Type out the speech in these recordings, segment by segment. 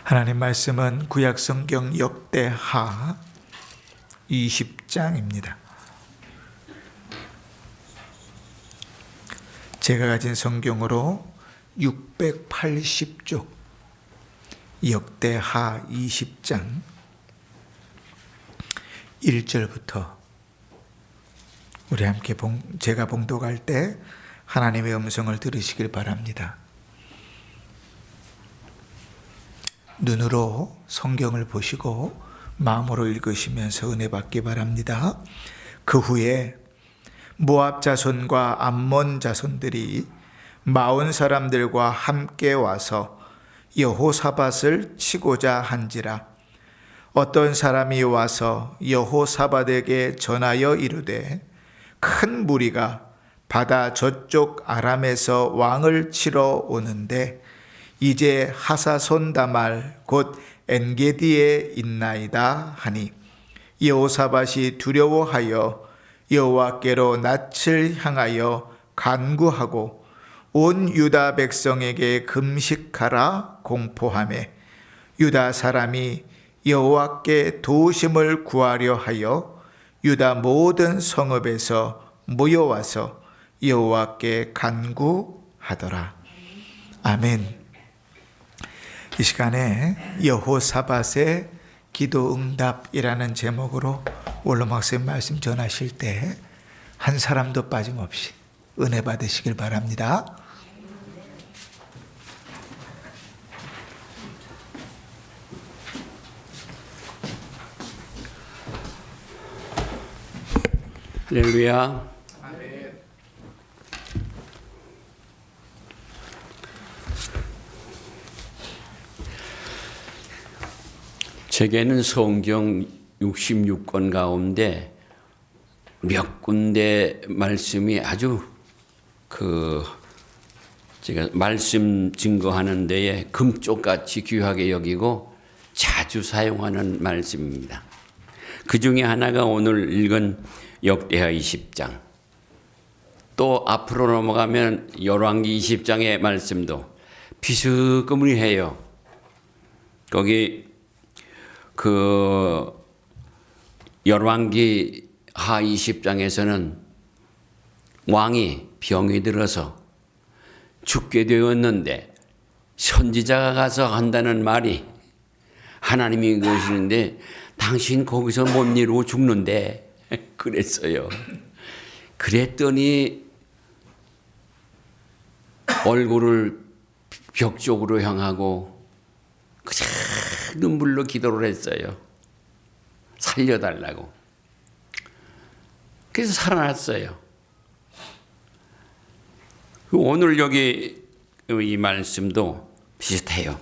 하나님 말씀은 구약성경 역대하 20장입니다. 제가 가진 성경으로 680쪽 역대하 20장 1절부터 우리 함께 제가 봉독할 때 하나님의 음성을 들으시길 바랍니다. 눈으로 성경을 보시고 마음으로 읽으시면서 은혜 받기 바랍니다. 그 후에 모압 자손과 암몬 자손들이 마온 사람들과 함께 와서 여호사밧을 치고자 한지라. 어떤 사람이 와서 여호사밧에게 전하여 이르되 큰 무리가 바다 저쪽 아람에서 왕을 치러 오는데 이제 하사손 다말 곧 엔게디에 있나이다 하니 여호사밧이 두려워하여 여호와께로 낯을 향하여 간구하고 온 유다 백성에게 금식하라 공포하매 유다 사람이 여호와께 도우심을 구하려 하여 유다 모든 성읍에서 모여와서 여호와께 간구하더라. 아멘. 이 시간에 여호사밧의 기도 응답이라는 제목으로 원로 목사님 말씀 전하실 때 한 사람도 빠짐없이 은혜 받으시길 바랍니다. 할렐루야. 제게는 성경 66권 가운데 몇 군데 말씀이 아주 제가 말씀 증거하는 데에 금쪽같이 귀하게 여기고 자주 사용하는 말씀입니다. 그 중에 하나가 오늘 읽은 역대하 20장. 또 앞으로 넘어가면 열왕기 20장의 말씀도 비스무리해요. 거기 열왕기 하 20장에서는 왕이 병이 들어서 죽게 되었는데 선지자가 가서 한다는 말이 하나님이 그러시는데 당신 거기서 못 이루고 죽는데 그랬어요. 그랬더니 얼굴을 벽 쪽으로 향하고 그저 눈물로 기도를 했어요. 살려달라고. 그래서 살아났어요. 오늘 여기 이 말씀도 비슷해요.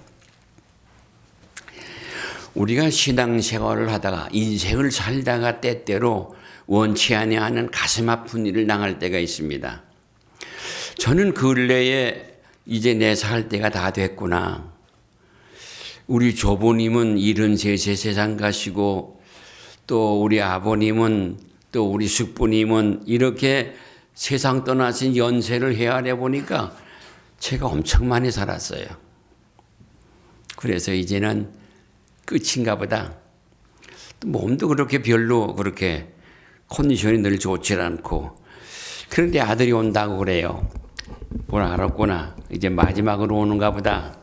우리가 신앙생활을 하다가 인생을 살다가 때때로 원치 아니하는 가슴 아픈 일을 당할 때가 있습니다. 저는 근래에 이제 내 살 때가 다 됐구나. 우리 조부님은 73세 세상 가시고 또 우리 아버님은 또 우리 숙부님은 이렇게 세상 떠나신 연세를 헤아려 보니까 제가 엄청 많이 살았어요. 그래서 이제는 끝인가 보다. 몸도 그렇게 별로 그렇게 컨디션이 늘 좋지 않고 그런데 아들이 온다고 그래요. 뭘 알았구나. 이제 마지막으로 오는가 보다.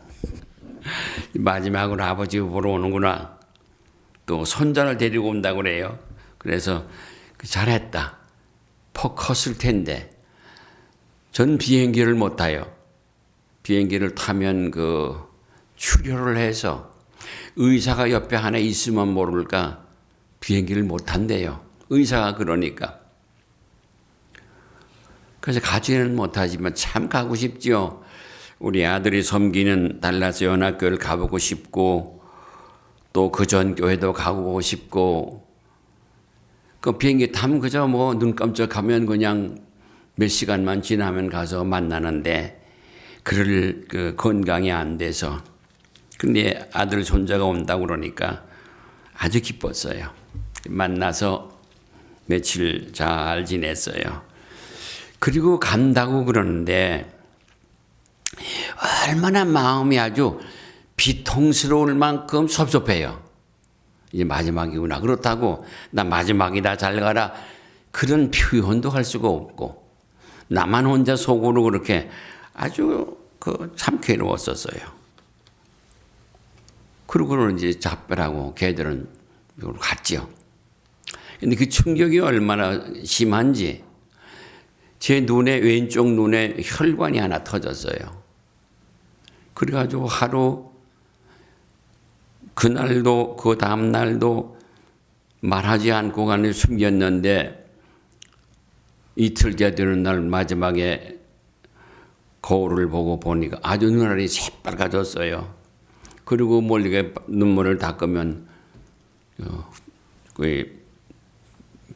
마지막으로 아버지 보러 오는구나. 또 손자를 데리고 온다고 그래요. 그래서 잘했다. 퍽 컸을 텐데 전 비행기를 못 타요. 비행기를 타면 출혈을 해서 의사가 옆에 하나 있으면 모를까 비행기를 못 탄대요. 의사가 그러니까. 그래서 가지는 못하지만 참 가고 싶죠. 우리 아들이 섬기는 달라스 연합교회를 가보고 싶고 또 그 전 교회도 가보고 싶고 그 비행기 타면 그저 눈 깜짝하면 그냥 몇 시간만 지나면 가서 만나는데 그럴 건강이 안 돼서 근데 아들 손자가 온다고 그러니까 아주 기뻤어요. 만나서 며칠 잘 지냈어요. 그리고 간다고 그러는데 얼마나 마음이 아주 비통스러울 만큼 섭섭해요. 이제 마지막이구나. 그렇다고 나 마지막이다 잘 가라 그런 표현도 할 수가 없고 나만 혼자 속으로 그렇게 아주 참 괴로웠었어요. 그러고는 이제 작별하고 걔들은 갔지요. 근데 그 충격이 얼마나 심한지 제 왼쪽 눈에 혈관이 하나 터졌어요. 그래가지고 하루 그날도 그 다음 날도 말하지 않고 간을 숨겼는데 이틀째 되는 날 마지막에 거울을 보고 보니까 아주 눈알이 새빨개졌어요. 그리고 멀리게 눈물을 닦으면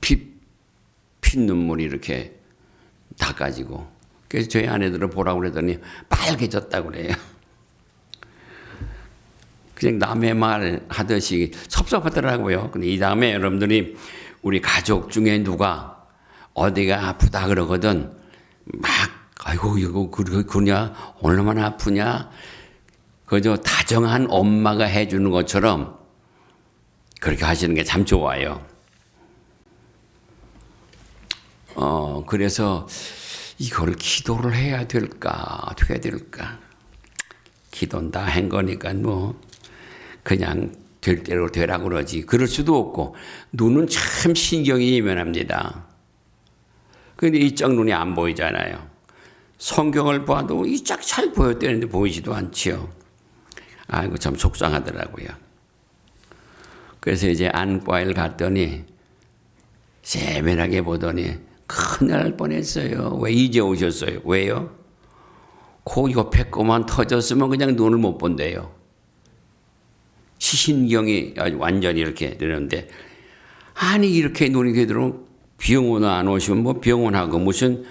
핀 눈물이 이렇게 닦아지고 그래서 저희 아내들을 보라고 그랬더니 빨개졌다고 그래요. 그냥 남의 말 하듯이 섭섭하더라고요. 근데 이 다음에 여러분들이 우리 가족 중에 누가 어디가 아프다 그러거든 막 아이고 이거 그러냐 얼마나 아프냐 그저 다정한 엄마가 해주는 것처럼 그렇게 하시는 게 참 좋아요. 그래서 이걸 기도를 해야 될까 어떻게 해야 될까 기도는 다 한 거니까 뭐 그냥 될 대로 되라고 그러지. 그럴 수도 없고 눈은 참 신경이 예민합니다. 그런데 이쪽 눈이 안 보이잖아요. 성경을 봐도 이쪽 잘 보였다는데 보이지도 않지요. 아이고 참 속상하더라고요. 그래서 이제 안과를 갔더니 세밀하게 보더니 큰일 날 뻔했어요. 왜 이제 오셨어요? 왜요? 그 옆에 거만 터졌으면 그냥 눈을 못 본대요. 시신경이 아주 완전히 이렇게 되는데 아니 이렇게 눈이 되도록 병원 안 오시면 뭐 병원하고 무슨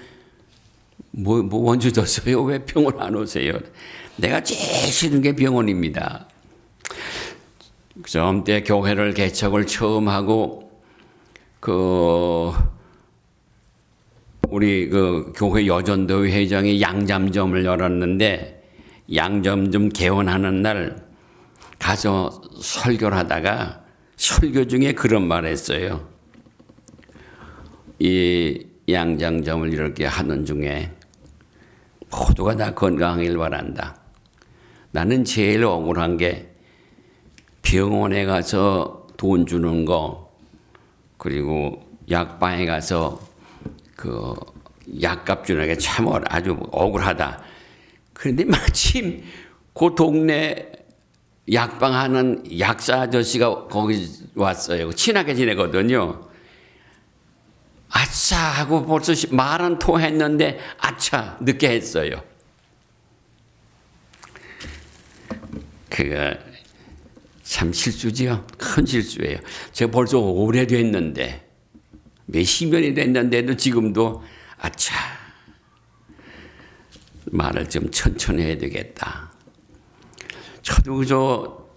뭐 원주 뒀어요? 왜 병원 안 오세요? 내가 제일 싫은 게 병원입니다. 좀 때 교회를 개척을 처음 하고 우리 교회 여전도회 회장이 양잠점을 열었는데 양잠점 개원하는 날 가서 설교를 하다가 설교 중에 그런 말을 했어요. 이 양장점을 이렇게 하는 중에 모두가 다 건강하길 바란다. 나는 제일 억울한 게 병원에 가서 돈 주는 거 그리고 약방에 가서 그 약값 주는 게 참 아주 억울하다. 그런데 마침 그 동네 약방하는 약사 아저씨가 거기 왔어요. 친하게 지내거든요. 아차 하고 벌써 말은 통했는데 아차 늦게 했어요. 그거 참 실수지요. 큰 실수예요. 제가 벌써 오래됐는데 몇십 년이 됐는데도 지금도 아차 말을 좀 천천히 해야 되겠다. 저도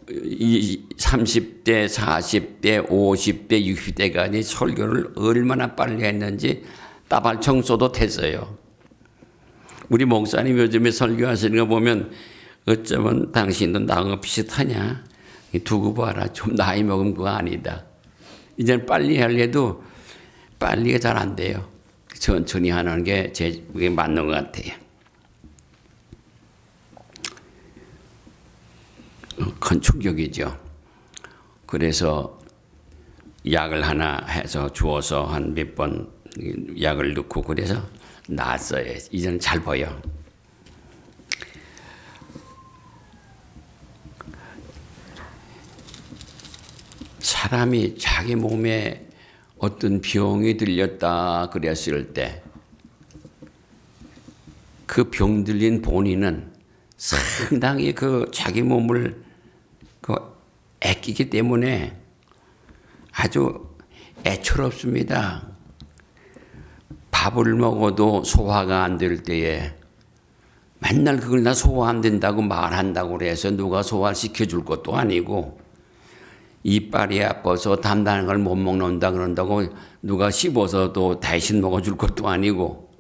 30대, 40대, 50대, 60대까지 설교를 얼마나 빨리 했는지 따발총 쏘도 됐어요. 우리 목사님 요즘에 설교하시는 거 보면 어쩌면 당신도 나하고 비슷하냐? 두고 봐라. 좀 나이 먹은 거 아니다. 이제는 빨리 하려도 빨리가 잘 안 돼요. 천천히 하는 게 그게 맞는 것 같아요. 큰 충격이죠. 그래서 약을 하나 해서 주어서 한 몇 번 약을 넣고 그래서 나았어요. 이제는 잘 보여. 사람이 자기 몸에 어떤 병이 들렸다 그랬을 때 그 병 들린 본인은 상당히 자기 몸을 애끼기 때문에 아주 애처롭습니다. 밥을 먹어도 소화가 안 될 때에 맨날 그걸 나 소화 안 된다고 말한다고 그래서 누가 소화를 시켜줄 것도 아니고 이빨이 아파서 단단한 걸 못 먹는다 그런다고 누가 씹어서 또 대신 먹어줄 것도 아니고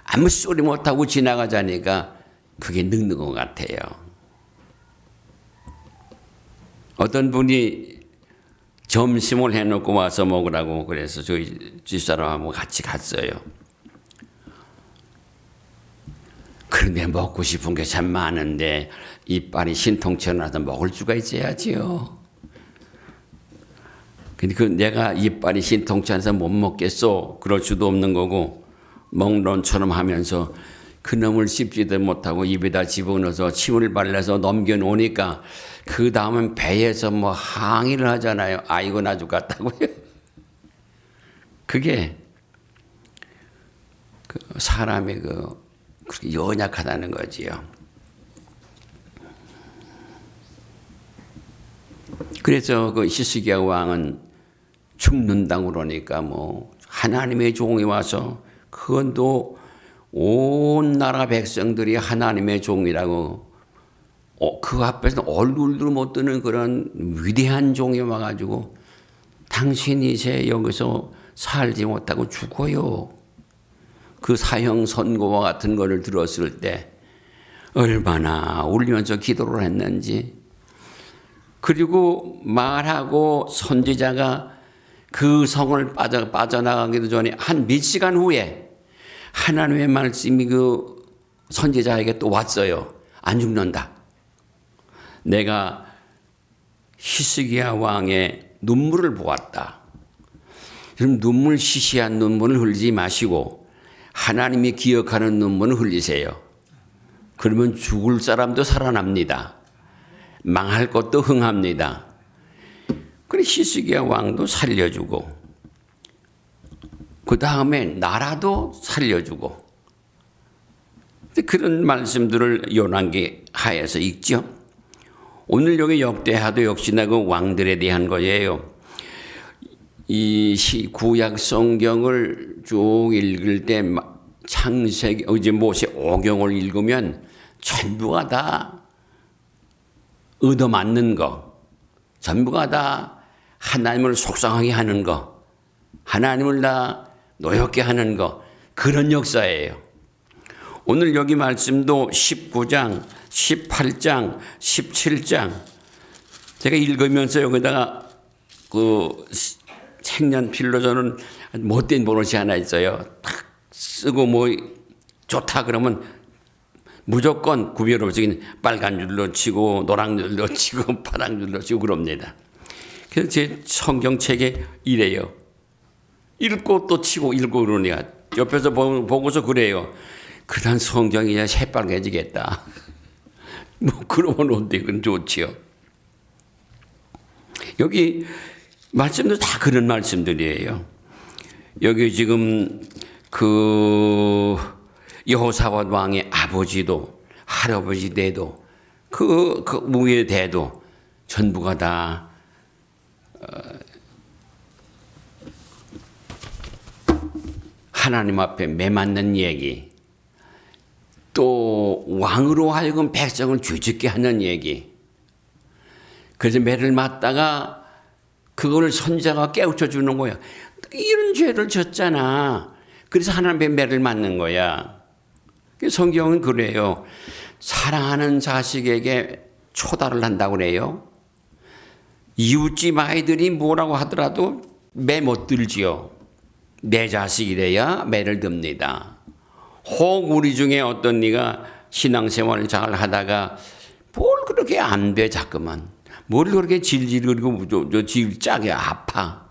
아무 소리 못하고 지나가자니까 그게 늙는 것 같아요. 어떤 분이 점심을 해놓고 와서 먹으라고 그래서 저희 집사람하고 같이 갔어요. 그런데 먹고 싶은 게 참 많은데 이빨이 신통치 않아서 먹을 수가 있어야지요. 근데 내가 이빨이 신통치 않아서 못 먹겠어. 그럴 수도 없는 거고 먹론처럼 하면서 그놈을 씹지도 못하고 입에다 집어넣어서 침을 발라서 넘겨놓으니까 그 다음은 배에서 뭐 항의를 하잖아요. 아이고 나 죽겠다고요. 그게 사람의 그렇게 연약하다는 거지요. 그래서 히스기야 왕은 죽는다고 그러니까 뭐 하나님의 종이 와서 그건 또 온 나라 백성들이 하나님의 종이라고 그 앞에서 얼굴도 못 드는 그런 위대한 종이 와가지고 당신이 이제 여기서 살지 못하고 죽어요. 그 사형 선고와 같은 거를 들었을 때 얼마나 울면서 기도를 했는지. 그리고 말하고 선지자가 그 성을 빠져나가기도 전에 한 몇 시간 후에 하나님의 말씀이 그 선지자에게 또 왔어요. 안 죽는다. 내가 히스기야 왕의 눈물을 보았다. 그럼 눈물 시시한 눈물을 흘리지 마시고 하나님이 기억하는 눈물을 흘리세요. 그러면 죽을 사람도 살아납니다. 망할 것도 흥합니다. 그래 히스기야 왕도 살려주고 그 다음에 나라도 살려주고 그런 말씀들을 열왕기하에서 읽죠. 오늘 여기 역대하도 역시나 그 왕들에 대한 거예요. 이 구약 성경을 쭉 읽을 때 창세기 이제 모세 오경을 읽으면 전부가 다 얻어맞는 거, 전부가 다 하나님을 속상하게 하는 거, 하나님을 다 노엽게 하는 거, 그런 역사예요. 오늘 여기 말씀도 19장, 18장, 17장 제가 읽으면서 여기다가 그 색연필로 저는 못된 버릇이 하나 있어요. 탁 쓰고 뭐 좋다 그러면 무조건 구별 없이 빨간 줄로 치고 노랑 줄로 치고 파랑 줄로 치고 그럽니다. 그래서 제 성경책에 이래요. 읽고 또 치고 읽고 그러니까 옆에서 보고서 그래요. 그다음 성경이 이제 새빨개지겠다. 뭐 그러면 어때? 그건 좋지요. 여기 말씀도 다 그런 말씀들이에요. 여기 지금 그 여호사밧 왕의 아버지도 할아버지 대도 그 무예 대도 전부가 다 하나님 앞에 매맞는 얘기, 또 왕으로 하여금 백성을 죄짓게 하는 얘기. 그래서 매를 맞다가 그걸 선지자가 깨우쳐 주는 거야. 이런 죄를 졌잖아. 그래서 하나님의 매를 맞는 거야. 성경은 그래요. 사랑하는 자식에게 초달을 한다고 그래요. 이웃집 아이들이 뭐라고 하더라도 매 못 들지요. 내 자식이래야 매를 듭니다. 혹 우리 중에 어떤 이가 신앙생활을 잘 하다가 뭘 그렇게 안 돼 자꾸만. 뭘 그렇게 질질거리고 질짜게 아파.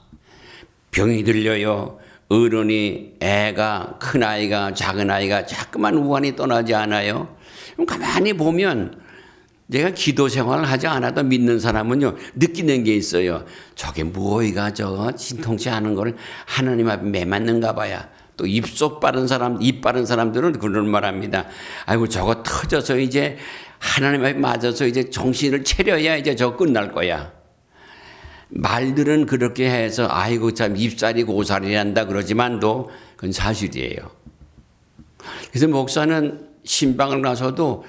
병이 들려요. 어른이 애가 큰아이가 작은아이가 자꾸만 우환이 떠나지 않아요. 그럼 가만히 보면 내가 기도 생활을 하지 않아도 믿는 사람은요 느끼는 게 있어요. 저게 뭐이가 저거 신통치 않은 걸 하나님 앞에 매맞는가 봐야. 또 입 빠른 사람들은 그런 말합니다. 아이고 저거 터져서 이제 하나님 앞에 맞아서 이제 정신을 차려야 이제 저 끝날 거야. 말들은 그렇게 해서 아이고 참 입살이 고살이란다 그러지만도 그건 사실이에요. 그래서 목사는 신방을 가서도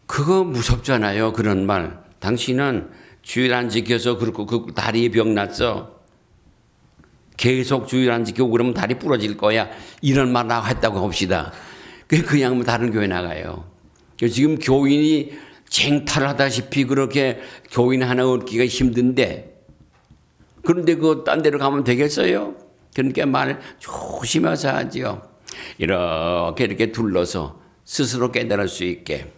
그거 무섭잖아요. 그런 말. 당신은 주일 안 지켜서 그렇고 그 다리에 병 났어. 계속 주일 안 지키고 그러면 다리 부러질 거야. 이런 말 했다고 합시다. 그냥 다른 교회 나가요. 지금 교인이 쟁탈하다시피 그렇게 교인 하나 얻기가 힘든데 그런데 그 딴 데로 가면 되겠어요? 그러니까 말 조심해서 하지요. 이렇게 둘러서 스스로 깨달을 수 있게.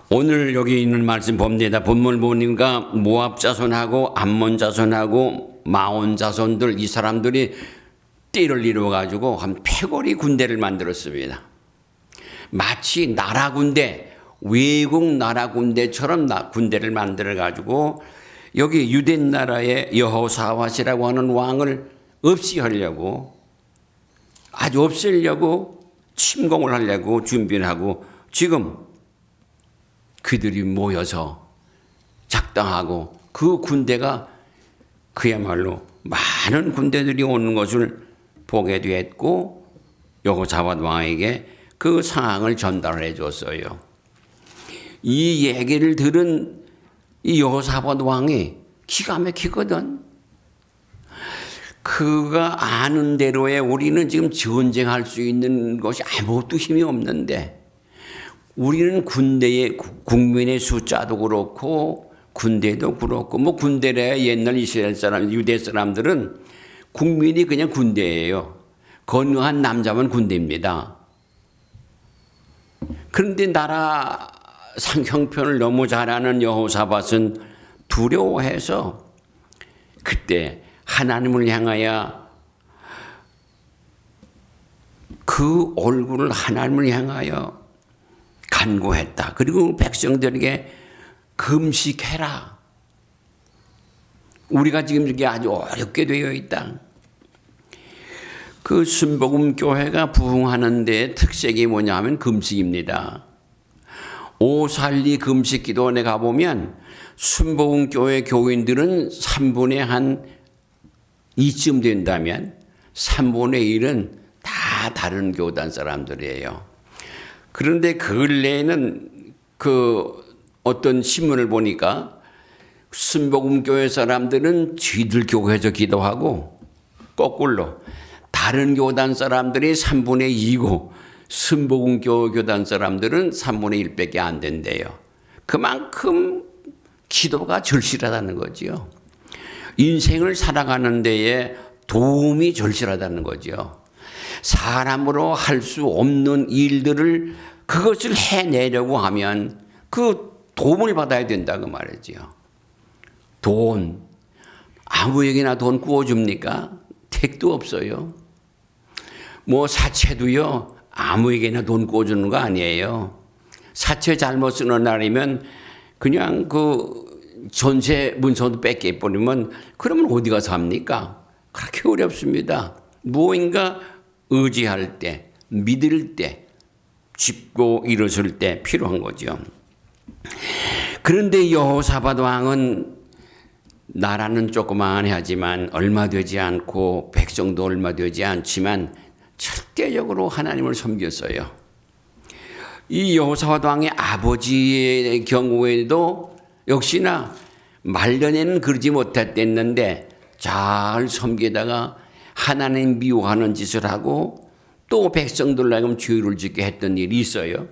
오늘 여기 있는 말씀 봅니다. 본문 보니까 모압 자손하고 암몬 자손하고 마온 자손들 이 사람들이 띠를 이루어가지고 한 패거리 군대를 만들었습니다. 마치 나라 군대, 외국 나라 군대처럼 군대를 만들어가지고 여기 유대 나라의 여호사밧이라고 하는 왕을 없이 하려고 아주 없애려고 침공을 하려고 준비를 하고 지금 그들이 모여서 작당하고 그 군대가 그야말로 많은 군대들이 오는 것을 보게 됐고 여호사밧 왕에게 그 상황을 전달해 줬어요. 이 얘기를 들은 이 여호사밧 왕이 기가 막히거든. 그가 아는 대로에 우리는 지금 전쟁할 수 있는 것이 아무것도 힘이 없는데 우리는 군대의 국민의 숫자도 그렇고 군대도 그렇고 뭐 군대래 옛날 이스라엘 사람 유대 사람들은 국민이 그냥 군대예요. 건강한 남자면 군대입니다. 그런데 나라 형편을 너무 잘하는 여호사밧은 두려워해서 그때 하나님을 향하여 그 얼굴을 하나님을 향하여 간구했다. 그리고 백성들에게 금식해라. 우리가 지금 이렇게 아주 어렵게 되어 있다. 그 순복음 교회가 부흥하는 데의 특색이 뭐냐 하면 금식입니다. 오살리 금식 기도원에 가보면 순복음 교회 교인들은 3분의 한 2쯤 된다면 3분의 1은 다 다른 교단 사람들이에요. 그런데 근래에는 그 어떤 신문을 보니까 순복음 교회 사람들은 쥐들 교회에서 기도하고 거꾸로 다른 교단 사람들이 3분의 2고 순복음 교단 사람들은 3분의 1밖에 안 된대요. 그만큼 기도가 절실하다는 거죠. 인생을 살아가는 데에 도움이 절실하다는 거죠. 사람으로 할 수 없는 일들을 그것을 해내려고 하면 그 도움을 받아야 된다고 말이죠. 돈, 아무에게나 돈 구워줍니까? 택도 없어요. 뭐 사채도요, 아무에게나 돈 구워주는 거 아니에요. 사채 잘못 쓰는 날이면 그냥 그 전세 문서도 뺏겨버리면 그러면 어디 가서 합니까? 그렇게 어렵습니다. 무엇인가 의지할 때, 믿을 때, 짚고 일어설 때 필요한 거죠. 그런데 여호사밧 왕은 나라는 조그만해 하지만 얼마 되지 않고 백성도 얼마 되지 않지만 절대적으로 하나님을 섬겼어요. 이 여호사밧 왕의 아버지의 경우에도 역시나 말년에는 그러지 못했댔는데 잘 섬기다가 하나님 미워하는 짓을 하고 또 백성들로 하여금 죄를 짓게 했던 일이 있어요.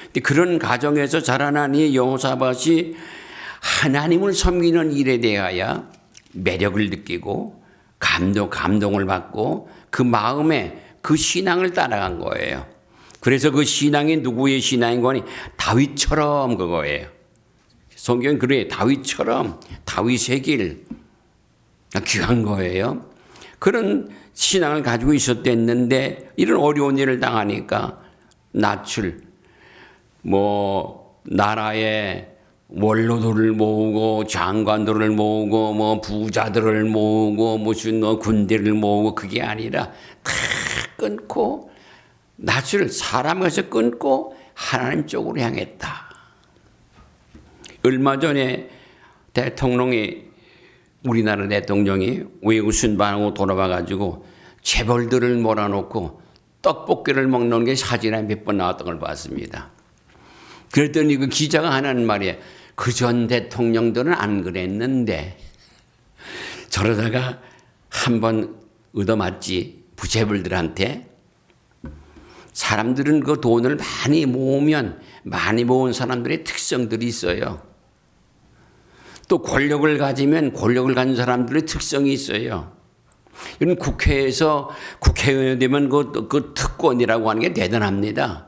근데 그런 가정에서 자라난 이 여호사밧이 하나님을 섬기는 일에 대하여 매력을 느끼고 감동을 받고 그 마음에 그 신앙을 따라간 거예요. 그래서 그 신앙이 누구의 신앙인 거니? 다윗처럼 그거예요. 성경은 그래요. 다윗처럼 다윗의 길. 귀한 거예요. 그런 신앙을 가지고 있었댔는데 이런 어려운 일을 당하니까 낯을 나라의 원로들을 모으고 장관들을 모으고 부자들을 모으고 무슨 군대를 모으고 그게 아니라 다 끊고 낯을 사람에서 끊고 하나님 쪽으로 향했다. 얼마 전에 우리나라 대통령이 외국 순방하고 돌아와가지고 재벌들을 몰아놓고 떡볶이를 먹는 게 사진에 몇 번 나왔던 걸 봤습니다. 그랬더니 그 기자가 하는 말이에요. 그 전 대통령들은 안 그랬는데 저러다가 한번 얻어맞지 부재벌들한테. 사람들은 그 돈을 많이 모으면 많이 모은 사람들의 특성들이 있어요. 또 권력을 가지면 권력을 가진 사람들의 특성이 있어요. 이런 국회에서 국회의원이 되면 그 특권이라고 하는 게 대단합니다.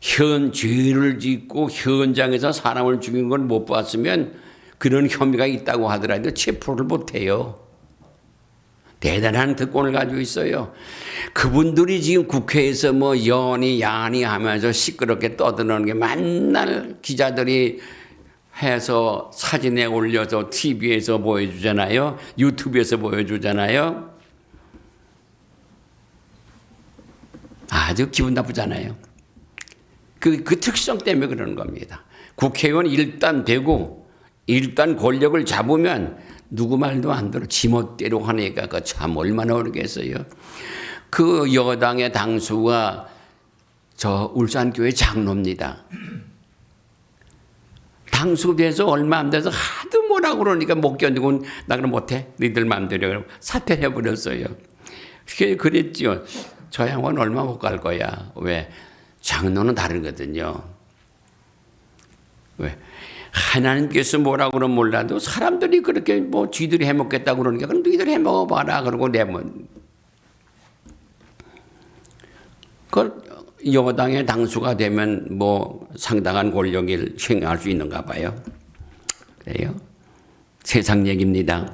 죄를 짓고 현장에서 사람을 죽인 걸 못 봤으면 그런 혐의가 있다고 하더라도 체포를 못 해요. 대단한 특권을 가지고 있어요. 그분들이 지금 국회에서 뭐 연이 야니 하면서 시끄럽게 떠드는 게 맨날 기자들이 해서 사진에 올려서 TV에서 보여주잖아요. 유튜브에서 보여주잖아요. 아주 기분 나쁘잖아요. 그 특성 때문에 그러는 겁니다. 국회의원 일단 되고 일단 권력을 잡으면 누구 말도 안 들어 지멋대로 하니까 그 참 얼마나 어렵겠어요. 그 여당의 당수가 저 울산교회 장로입니다. 당수돼서 얼마 안 돼서 하도 뭐라 그러니까 못 견디고 나 그럼 못해. 너희들 마음대로 사퇴해버렸어요. 그랬죠. 저 양반 얼마 못 갈 거야. 왜? 장로는 다르거든요. 왜? 하나님께서 뭐라 그러면 몰라도 사람들이 그렇게 뭐 쥐들이 해먹겠다고 그러니까 그럼 너희들 해먹어봐라. 그러고 내면 그 여당의 당수가 되면 뭐 상당한 권력을 행할 수 있는가 봐요. 그래요? 세상 얘기입니다.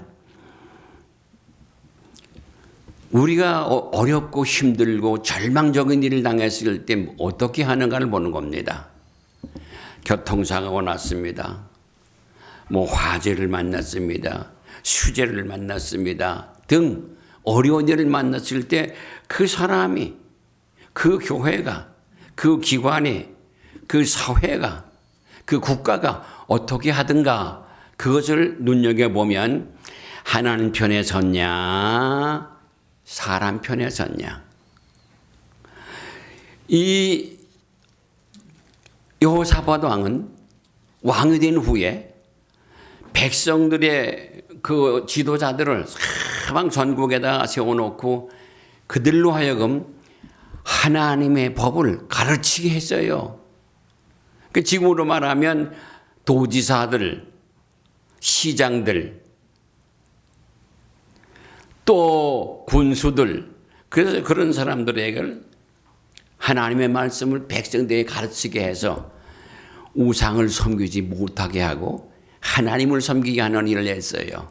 우리가 어렵고 힘들고 절망적인 일을 당했을 때 어떻게 하는가를 보는 겁니다. 교통사고가 났습니다. 뭐 화재를 만났습니다. 수재를 만났습니다. 등 어려운 일을 만났을 때 그 사람이, 그 교회가, 그 기관이, 그 사회가, 그 국가가 어떻게 하든가 그것을 눈여겨보면 하나님 편에 섰냐 사람 편에 섰냐. 이 여호사밧 왕은 왕이 된 후에 백성들의 그 지도자들을 사방 전국에다 세워놓고 그들로 하여금 하나님의 법을 가르치게 했어요. 그 지금으로 말하면 도지사들, 시장들, 또 군수들, 그래서 그런 사람들에게 하나님의 말씀을 백성들에게 가르치게 해서 우상을 섬기지 못하게 하고 하나님을 섬기게 하는 일을 했어요.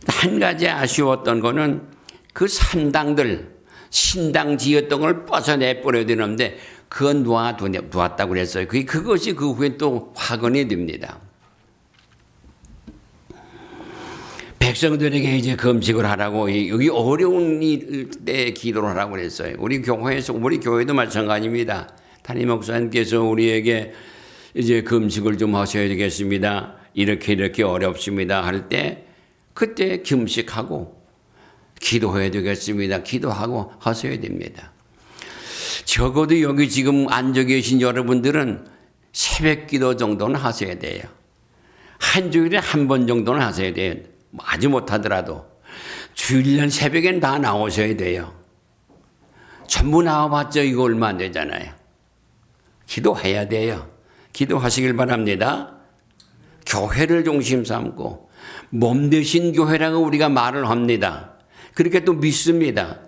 한 가지 아쉬웠던 거는 그 산당들, 신당 지었던 걸 벗어내버려야 되는데 그건 놓았다고 그랬어요. 그것이 그 후에 또 화근이 됩니다. 백성들에게 이제 금식을 하라고 여기 어려운 일 때 기도를 하라고 그랬어요. 우리 교회도 마찬가지입니다. 담임 목사님께서 우리에게 이제 금식을 좀 하셔야 되겠습니다. 이렇게 어렵습니다. 할 때 그때 금식하고 기도해야 되겠습니다. 기도하고 하셔야 됩니다. 적어도 여기 지금 앉아 계신 여러분들은 새벽 기도 정도는 하셔야 돼요. 한 주일에 한 번 정도는 하셔야 돼요. 아주 못하더라도 주일날 새벽엔 다 나오셔야 돼요. 전부 나와봤자 이거 얼마 안 되잖아요. 기도해야 돼요. 기도하시길 바랍니다. 교회를 중심 삼고 몸 대신 교회라고 우리가 말을 합니다. 그렇게 또 믿습니다.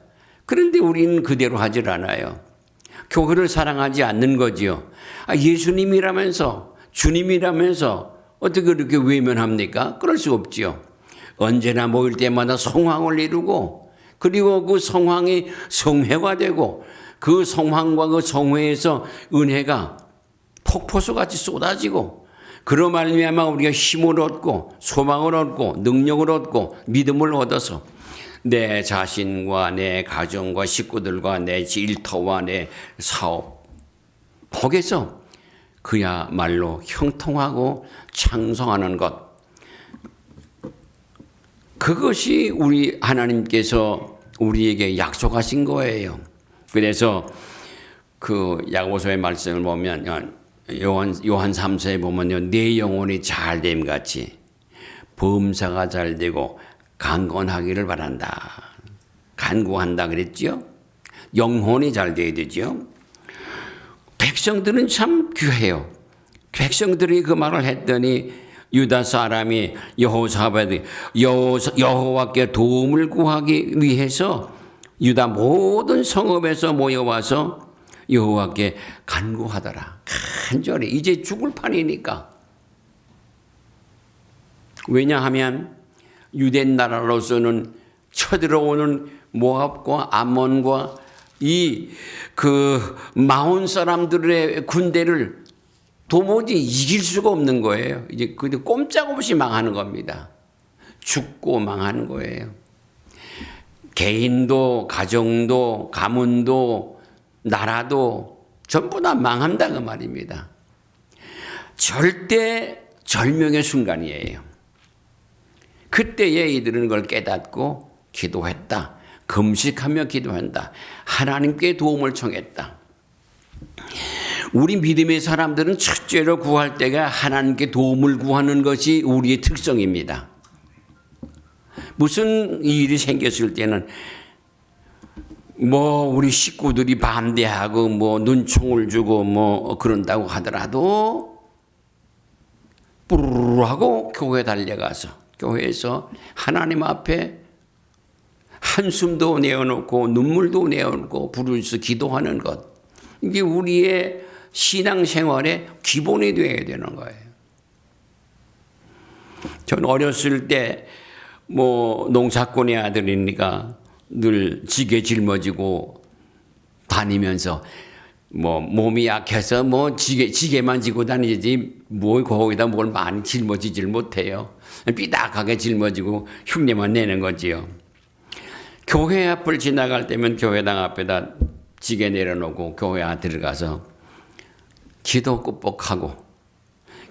그런데 우리는 그대로 하질 않아요. 교회를 사랑하지 않는 거지요. 예수님이라면서 주님이라면서 어떻게 그렇게 외면합니까? 그럴 수 없지요. 언제나 모일 때마다 성황을 이루고 그리고 그 성황이 성회가 되고 그 성황과 그 성회에서 은혜가 폭포수같이 쏟아지고 그로 말미암아 우리가 힘을 얻고 소망을 얻고 능력을 얻고 믿음을 얻어서 내 자신과 내 가정과 식구들과 내 일터와 내 사업 거기서 그야말로 형통하고 창성하는 것, 그것이 우리 하나님께서 우리에게 약속하신 거예요. 그래서 그 야고보서의 말씀을 보면 요한 3서에 보면요, 내 영혼이 잘됨 같이 범사가 잘되고 강건하기를 바란다. 간구한다 그랬죠. 영혼이 잘 돼야 되죠. 백성들은 참 귀해요. 백성들이 그 말을 했더니 유다 사람이 여호와께 도움을 구하기 위해서 유다 모든 성읍에서 모여와서 여호와께 간구하더라. 간절히 이제 죽을 판이니까. 왜냐하면 유대 나라로서는 쳐들어오는 모압과 암몬과 이 그 마온 사람들의 군대를 도무지 이길 수가 없는 거예요. 이제 그 꼼짝없이 망하는 겁니다. 죽고 망하는 거예요. 개인도 가정도 가문도 나라도 전부 다 망한다 그 말입니다. 절대 절명의 순간이에요. 그때에 이들은 그걸 깨닫고 기도했다. 금식하며 기도한다. 하나님께 도움을 청했다. 우리 믿음의 사람들은 첫째로 구할 때가 하나님께 도움을 구하는 것이 우리의 특성입니다. 무슨 일이 생겼을 때는 우리 식구들이 반대하고 눈총을 주고 그런다고 하더라도 뿌르르 하고 교회 달려가서 교회에서 하나님 앞에 한숨도 내어놓고 눈물도 내어놓고 부르짖어 기도하는 것, 이게 우리의 신앙생활의 기본이 되어야 되는 거예요. 전 어렸을 때 농사꾼의 아들이니까 늘 지게 짊어지고 다니면서 몸이 약해서 지게만 지고 다니지 거기다 뭘 많이 짊어지질 못해요. 삐딱하게 짊어지고 흉내만 내는 거지요. 교회 앞을 지나갈 때면 교회당 앞에다 지게 내려놓고 교회 안에 들어가서 기도 꾹뻑하고,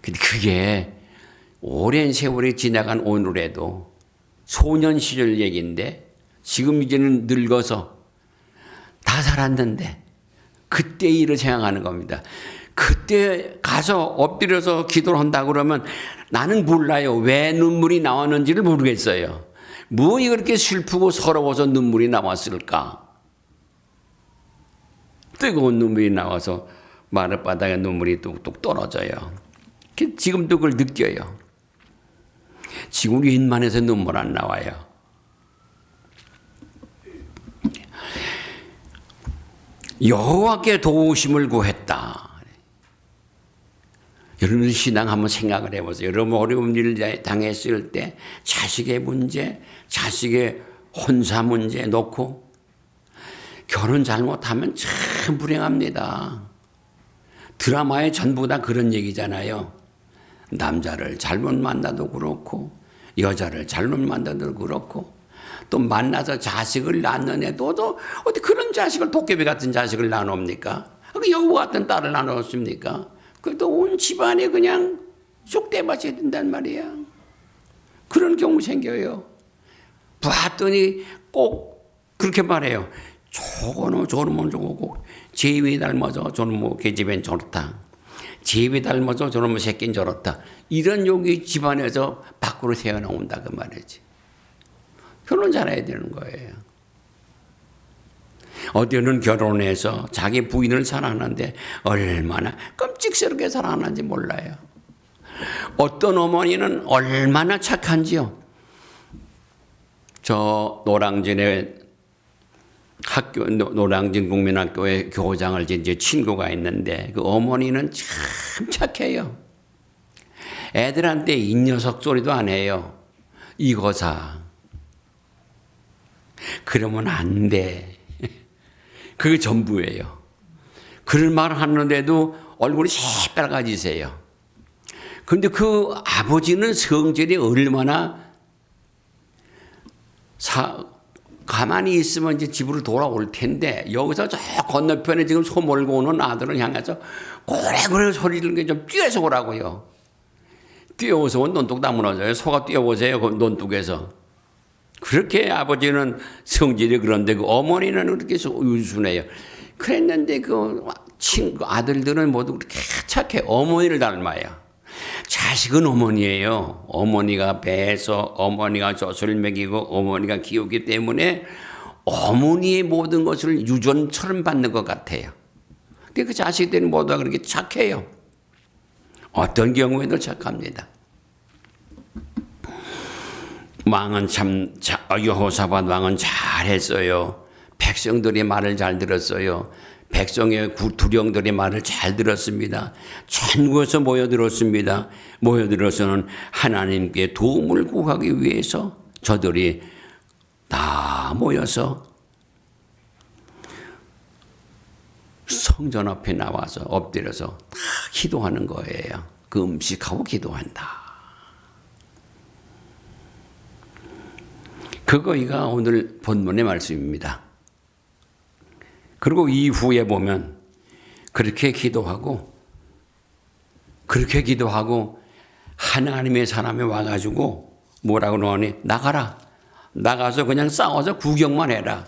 근데 그게 오랜 세월이 지나간 오늘에도 소년 시절 얘기인데 지금 이제는 늙어서 다 살았는데 그때 일을 생각하는 겁니다. 그때 가서 엎드려서 기도를 한다고 그러면 나는 몰라요. 왜 눈물이 나왔는지를 모르겠어요. 뭐이 그렇게 슬프고 서러워서 눈물이 나왔을까? 뜨거운 눈물이 나와서 마룻바닥에 눈물이 뚝뚝 떨어져요. 지금도 그걸 느껴요. 지금 우리 입만에서 눈물 안 나와요. 여호와께 도우심을 구했다. 여러분 신앙 한번 생각을 해보세요. 여러분 어려운 일을 당했을 때 자식의 문제, 자식의 혼사 문제 놓고 결혼 잘못하면 참 불행합니다. 드라마에 전부 다 그런 얘기잖아요. 남자를 잘못 만나도 그렇고 여자를 잘못 만나도 그렇고 또 만나서 자식을 낳는 애도 어디 그런 자식을 도깨비 같은 자식을 낳아놓습니까? 여우 같은 딸을 낳아놓습니까? 그래도 온 집안에 그냥 쑥대밭이 된단 말이야. 그런 경우 생겨요. 봤더니 꼭 그렇게 말해요. 저놈은 저거고 제위 닮아서 저놈 계집엔 저렇다. 제위 닮아서 저놈의 새끼는 저렇다. 이런 욕이 집안에서 밖으로 새어나온다 그 말이지. 결혼 잘해야 되는 거예요. 어디는 결혼해서 자기 부인을 사랑하는데 얼마나 끔찍스럽게 사랑하는지 몰라요. 어떤 어머니는 얼마나 착한지요. 저 노량진에 노량진 국민학교에 교장을 이제 친구가 있는데 그 어머니는 참 착해요. 애들한테 이 녀석 소리도 안 해요. 이거사. 그러면 안 돼. 그게 전부예요. 그런 말을 하는데도 얼굴이 새빨개지세요. 그런데 그 아버지는 성질이 얼마나 가만히 있으면 이제 집으로 돌아올 텐데 여기서 저 건너편에 지금 소 몰고 오는 아들을 향해서 고래고래 소리 지르는 게 좀 뛰어서 오라고요. 뛰어오서 온 논둑 다 무너져요. 소가 뛰어오세요. 그 논둑에서. 그렇게 아버지는 성질이 그런데 그 어머니는 그렇게 유순해요. 그랬는데 그 아들들은 모두 그렇게 착해. 어머니를 닮아요. 자식은 어머니예요. 어머니가 배에서 어머니가 젖을 먹이고 어머니가 키우기 때문에 어머니의 모든 것을 유전처럼 받는 것 같아요. 근데 그 자식들이 모두 다 그렇게 착해요. 어떤 경우에도 착합니다. 왕은 여호사밧 왕은 잘했어요. 백성들의 말을 잘 들었어요. 백성의 두령들의 말을 잘 들었습니다. 전국에서 모여들었습니다. 모여들어서는 하나님께 도움을 구하기 위해서 저들이 다 모여서 성전 앞에 나와서 엎드려서 다 기도하는 거예요. 금식하고 기도한다. 그거가 오늘 본문의 말씀입니다. 그리고 이후에 보면 그렇게 기도하고 하나님의 사람이 와가지고 뭐라고 그러니 나가라. 나가서 그냥 싸워서 구경만 해라.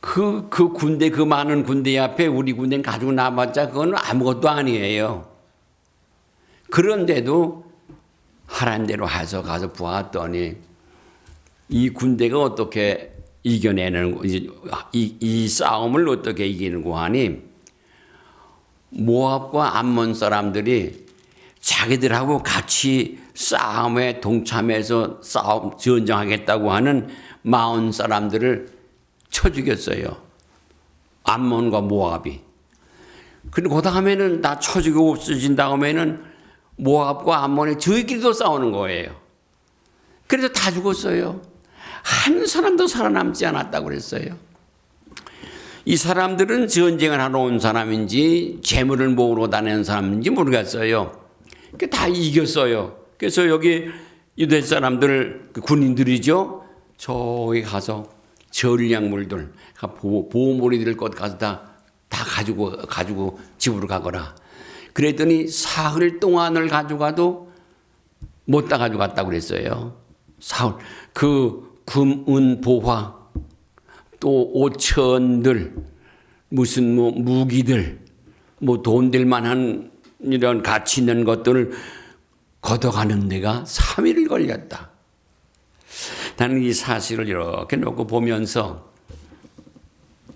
그 군대, 그 많은 군대 앞에 우리 군대는 가지고 나봤자 그건 아무것도 아니에요. 그런데도 하란 대로 해서 가서 보았더니 이 군대가 어떻게 이겨내는, 이 싸움을 어떻게 이기는고 하니 모압과 암몬 사람들이 자기들하고 같이 싸움에 동참해서 전쟁하겠다고 하는 마온 사람들을 쳐 죽였어요. 암몬과 모압이. 그리고 그 다음에는 다 쳐 죽이고 없어진 다음에는 모압과 암몬이 저희끼리도 싸우는 거예요. 그래서 다 죽었어요. 한 사람도 살아남지 않았다고 그랬어요. 이 사람들은 전쟁을 하러 온 사람인지 재물을 모으러 다니는 사람인지 모르겠어요. 다 이겼어요. 그래서 여기 유대 사람들, 군인들이죠. 저기 가서 전략물들, 보호머리들 것 가서 다 가지고 집으로 가거라. 그랬더니 사흘 동안을 가져가도 못 다 가져갔다고 그랬어요. 사흘. 그 금, 은, 보화, 또 오천들, 무슨 무기들, 돈될 만한 이런 가치 있는 것들을 걷어가는 데가 3일을 걸렸다. 나는 이 사실을 이렇게 놓고 보면서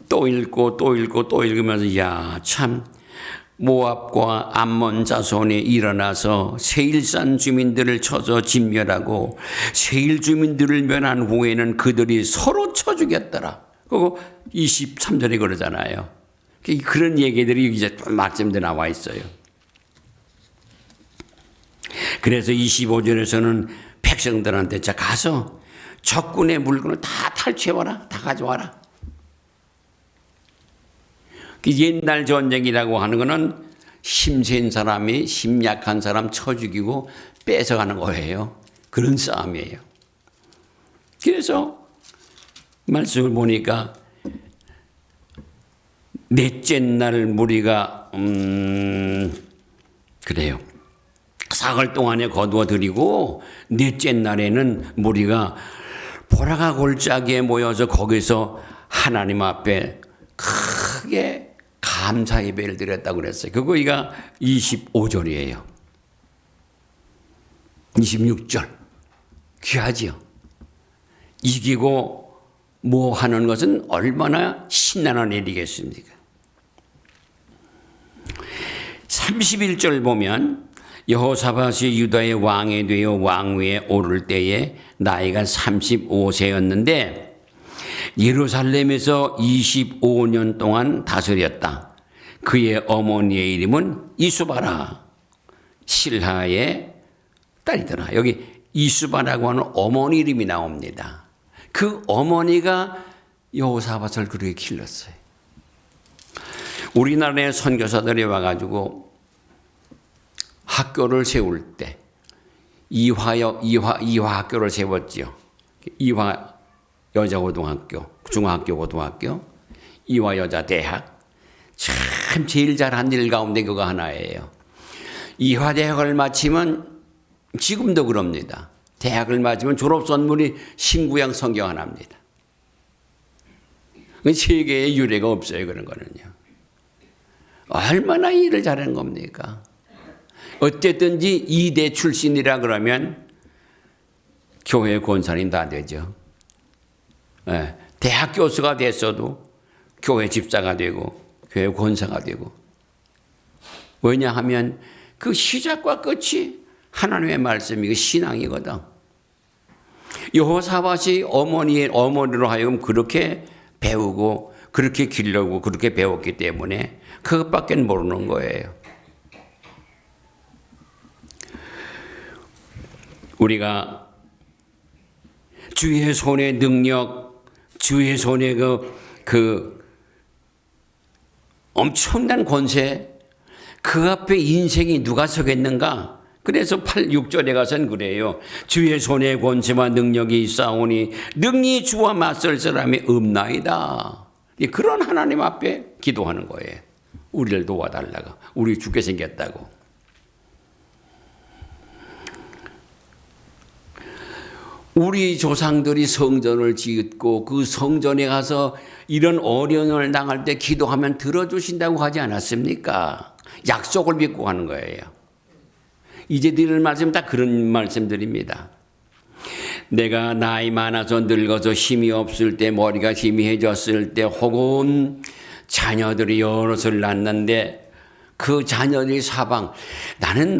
또 읽고 읽으면서 야, 참 모압과 암몬 자손이 일어나서 세일산 주민들을 쳐서 진멸하고 세일 주민들을 멸한 후에는 그들이 서로 쳐 죽였더라. 그거 23절에 그러잖아요. 그런 얘기들이 이제 마침내 나와 있어요. 그래서 25절에서는 백성들한테 자 가서 적군의 물건을 다 탈취해와라. 다 가져와라. 옛날 전쟁이라고 하는 거는 힘센 사람이 힘 약한 사람 쳐 죽이고 뺏어가는 거예요. 그런 싸움이에요. 그래서 말씀을 보니까 넷째 날 무리가 그래요. 사흘 동안에 거두어 드리고 넷째 날에는 무리가 보라가 골짜기에 모여서 거기서 하나님 앞에 크게 감사 예배를 드렸다고 그랬어요. 그거가 25절이에요. 26절. 귀하지요. 이기고 뭐 하는 것은 얼마나 신나는 일이겠습니까? 31절 보면 여호사밧이 유다의 왕이 되어 왕위에 오를 때에 나이가 35세였는데 예루살렘에서 25년 동안 다스렸다. 그의 어머니의 이름은 이수바라, 실하의 딸이더라. 여기 이수바라고 하는 어머니 이름이 나옵니다. 그 어머니가 여호사밧을 그렇게 길렀어요. 우리나라의 선교사들이 와가지고 학교를 세울 때 이화 학교를 세웠지요. 이화 여자고등학교, 중학교, 고등학교, 이화 여자대학. 참 제일 잘한 일 가운데 그거 하나예요. 이화 대학을 마치면 지금도 그럽니다. 대학을 마치면 졸업 선물이 신구약 성경 하나입니다. 세계에 유례가 없어요. 그런 거는요. 얼마나 일을 잘하는 겁니까? 어쨌든지 이대 출신이라 그러면 교회 권사님 다 되죠. 네, 대학 교수가 됐어도 교회 집사가 되고 교회 권사가 되고, 왜냐하면 그 시작과 끝이 하나님의 말씀이고 신앙이거든. 여호사밧이 어머니로 하여금 그렇게 배우고 그렇게 기르고 그렇게 배웠기 때문에 그것밖에 모르는 거예요. 우리가 주의 손의 능력, 주의 손의 그 엄청난 권세, 그 앞에 인생이 누가 서겠는가? 그래서 6절에 가서는 그래요. 주의 손에 권세와 능력이 있사오니 능히 주와 맞설 사람이 없나이다. 그런 하나님 앞에 기도하는 거예요. 우리를 도와달라고. 우리 죽게 생겼다고. 우리 조상들이 성전을 짓고 그 성전에 가서 이런 어려움을 당할 때 기도하면 들어주신다고 하지 않았습니까? 약속을 믿고 하는 거예요. 이제 드릴 말씀 다 그런 말씀들입니다. 내가 나이 많아서 늙어서 힘이 없을 때, 머리가 희미해졌을 때, 혹은 자녀들이 여럿을 낳는데 그 자녀들이 사방, 나는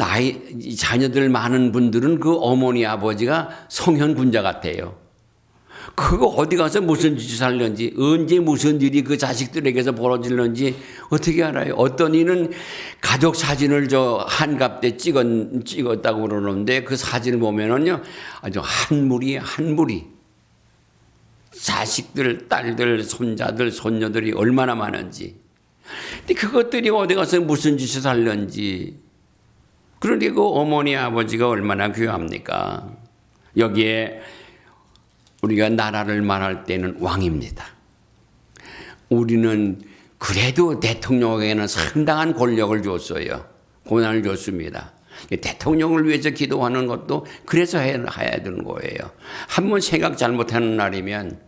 자녀들 많은 분들은 그 어머니 아버지가 성현군자 같아요. 그거 어디 가서 무슨 짓을 하는지, 언제 무슨 일이 그 자식들에게서 벌어지는지 어떻게 알아요? 어떤 이는 가족 사진을 한갑 때 찍었다고 그러는데 그 사진을 보면은요, 아주 한 무리 자식들, 딸들, 손자들, 손녀들이 얼마나 많은지. 근데 그것들이 어디 가서 무슨 짓을 하는지. 그런데 그 어머니 아버지가 얼마나 귀합니까? 여기에 우리가 나라를 말할 때는 왕입니다. 우리는 그래도 대통령에게는 상당한 권력을 줬어요. 권한을 줬습니다. 대통령을 위해서 기도하는 것도 그래서 해야 되는 거예요. 한번 생각 잘못하는 날이면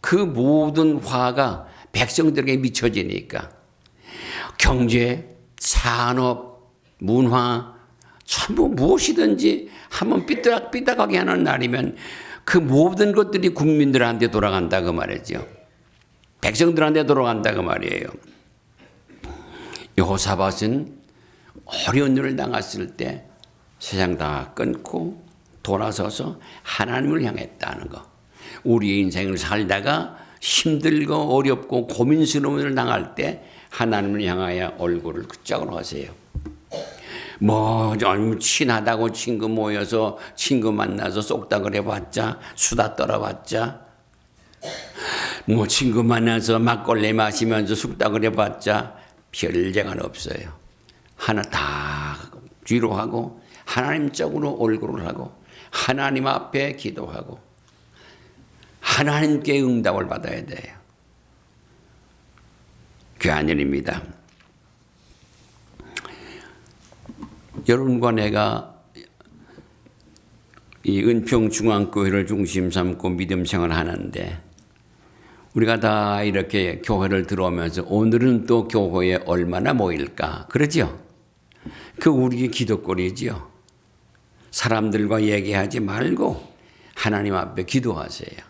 그 모든 화가 백성들에게 미쳐지니까 경제, 산업, 문화 전부 무엇이든지 한번 삐딱삐딱하게 하는 날이면 그 모든 것들이 국민들한테 돌아간다 그 말이죠. 백성들한테 돌아간다 그 말이에요. 여호사밧은 어려운 일을 당했을 때 세상 다 끊고 돌아서서 하나님을 향했다는 거. 우리의 인생을 살다가 힘들고 어렵고 고민스러운 일을 당할 때 하나님을 향하여 얼굴을 그쪽으로 하세요. 친하다고 친구 모여서 친구 만나서 쏙닥을 해봤자, 수다 떨어봤자, 친구 만나서 막걸리 마시면서 쑥닥을 해봤자 별 재간 없어요. 하나 다 뒤로 하고 하나님 쪽으로 얼굴을 하고 하나님 앞에 기도하고 하나님께 응답을 받아야 돼요. 귀한 일입니다. 여러분과 내가 이 은평중앙교회를 중심 삼고 믿음 생활을 하는데 우리가 다 이렇게 교회를 들어오면서 오늘은 또 교회에 얼마나 모일까? 그러죠? 그 우리의 기도거리죠. 사람들과 얘기하지 말고 하나님 앞에 기도하세요.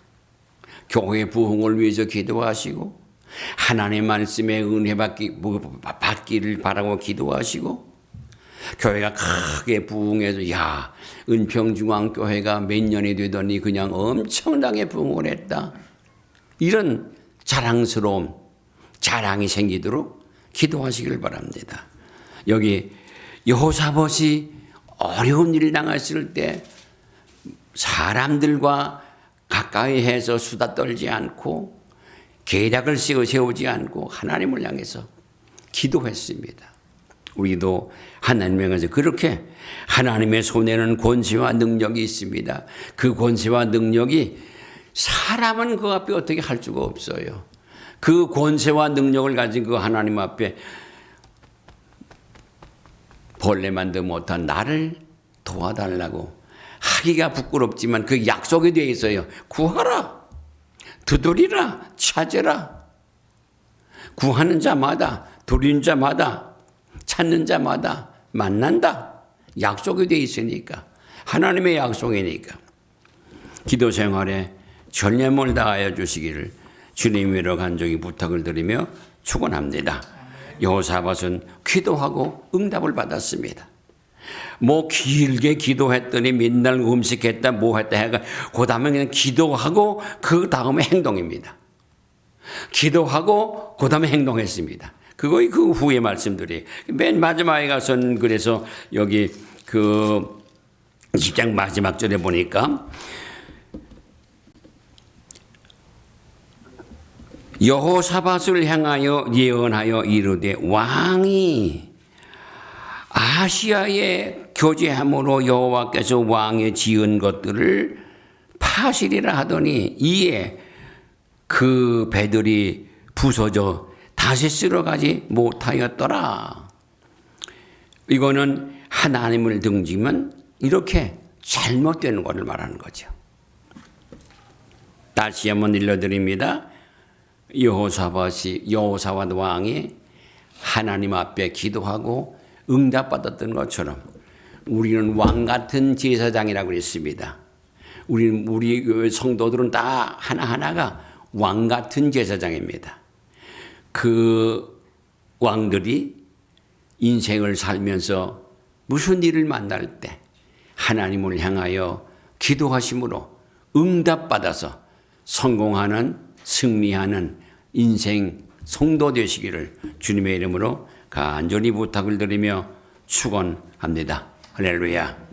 교회의 부흥을 위해서 기도하시고 하나님의 말씀에 은혜 받기를 바라고 기도하시고 교회가 크게 부흥해서 은평중앙교회가 몇 년이 되더니 그냥 엄청나게 부흥을 했다. 이런 자랑스러운 자랑이 생기도록 기도하시길 바랍니다. 여기 여호사밧이 어려운 일을 당했을 때 사람들과 가까이 해서 수다 떨지 않고 계략을 세우지 않고 하나님을 향해서 기도했습니다. 우리도 하나님을 향해서 그렇게 하나님의 손에는 권세와 능력이 있습니다. 그 권세와 능력이 사람은 그 앞에 어떻게 할 수가 없어요. 그 권세와 능력을 가진 그 하나님 앞에 벌레만도 못한 나를 도와달라고 하기가 부끄럽지만 그 약속이 되어 있어요. 구하라, 두드리라, 찾으라. 구하는 자마다, 두드리는 자마다, 찾는 자마다 만난다. 약속이 되어 있으니까. 하나님의 약속이니까. 기도 생활에 전념을 다하여 주시기를 주님으로 간절히 부탁을 드리며 축원합니다. 여호사밧은 기도하고 응답을 받았습니다. 뭐 길게 기도했더니 맨날 음식했다 뭐 했다 해가 그 다음에 그냥 기도하고 그 다음에 행동입니다. 기도하고 그 다음에 행동했습니다. 그거의 그 후에 말씀들이 맨 마지막에 가서는 그래서 여기 그 10장 마지막 절에 보니까 여호사밧을 향하여 예언하여 이르되 왕이 아시아에 교제함으로 여호와께서 왕의 지은 것들을 파시리라 하더니 이에 그 배들이 부서져 다시 쓸어가지 못하였더라. 이거는 하나님을 등지면 이렇게 잘못되는 것을 말하는 거죠. 다시 한번 일러드립니다. 여호사밧 왕이 하나님 앞에 기도하고 응답받았던 것처럼 우리는 왕 같은 제사장이라고 그랬습니다. 우리 성도들은 다 하나하나가 왕 같은 제사장입니다. 그 왕들이 인생을 살면서 무슨 일을 만날 때 하나님을 향하여 기도하심으로 응답받아서 성공하는 승리하는 인생 성도 되시기를 주님의 이름으로 간절히 부탁을 드리며 축원합니다. 할렐루야.